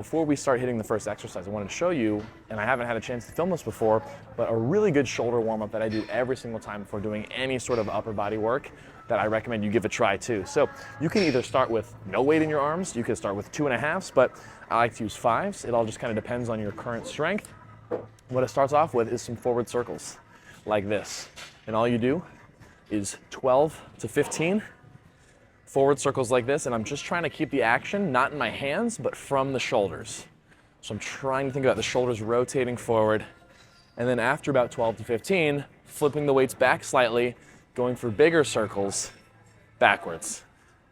Before we start hitting the first exercise, I wanted to show you, and I haven't had a chance to film this before, but a really good shoulder warm-up that I do every single time before doing any sort of upper body work that I recommend you give a try too. So you can either start with no weight in your arms, you can start with 2.5s, but I like to use 5s. It all just kind of depends on your current strength. What it starts off with is some forward circles like this. And all you do is 12 to 15 forward circles like this, and I'm just trying to keep the action not in my hands, but from the shoulders. So I'm trying to think about the shoulders rotating forward, and then after about 12 to 15, flipping the weights back slightly, going for bigger circles backwards.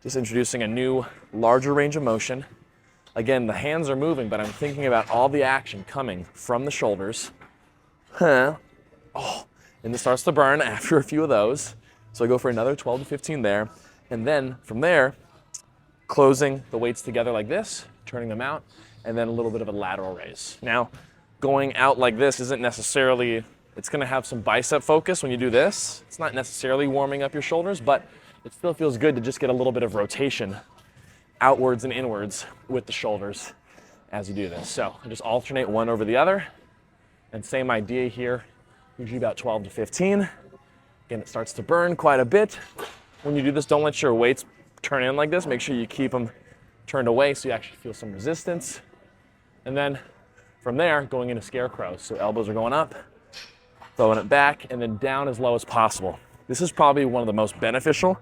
Just introducing a new, larger range of motion. Again, the hands are moving, but I'm thinking about all the action coming from the shoulders. And this starts to burn after a few of those. So I go for another 12 to 15 there. And then from there, closing the weights together like this, turning them out, and then a little bit of a lateral raise. Now, going out like this isn't necessarily, it's gonna have some bicep focus when you do this. It's not necessarily warming up your shoulders, but it still feels good to just get a little bit of rotation outwards and inwards with the shoulders as you do this. So I just alternate one over the other, and same idea here, usually about 12 to 15. Again, it starts to burn quite a bit. When you do this, don't let your weights turn in like this. Make sure you keep them turned away so you actually feel some resistance. And then from there, going into scarecrows. So elbows are going up, throwing it back, and then down as low as possible. This is probably one of the most beneficial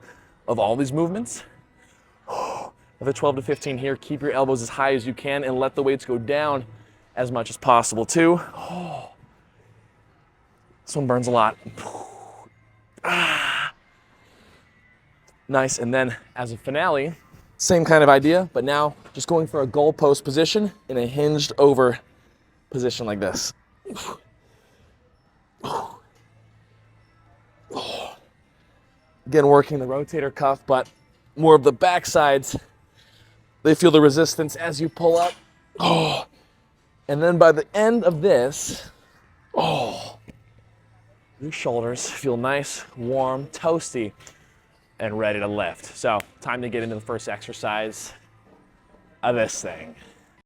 of all these movements. With a 12 to 15 here, keep your elbows as high as you can and let the weights go down as much as possible too. This one burns a lot. Nice, and then as a finale, same kind of idea, but now just going for a goal post position in a hinged over position like this. Again, working the rotator cuff, but more of the back sides. They feel the resistance as you pull up. And then by the end of this, your shoulders feel nice, warm, toasty, and ready to lift. So time to get into the first exercise of this thing.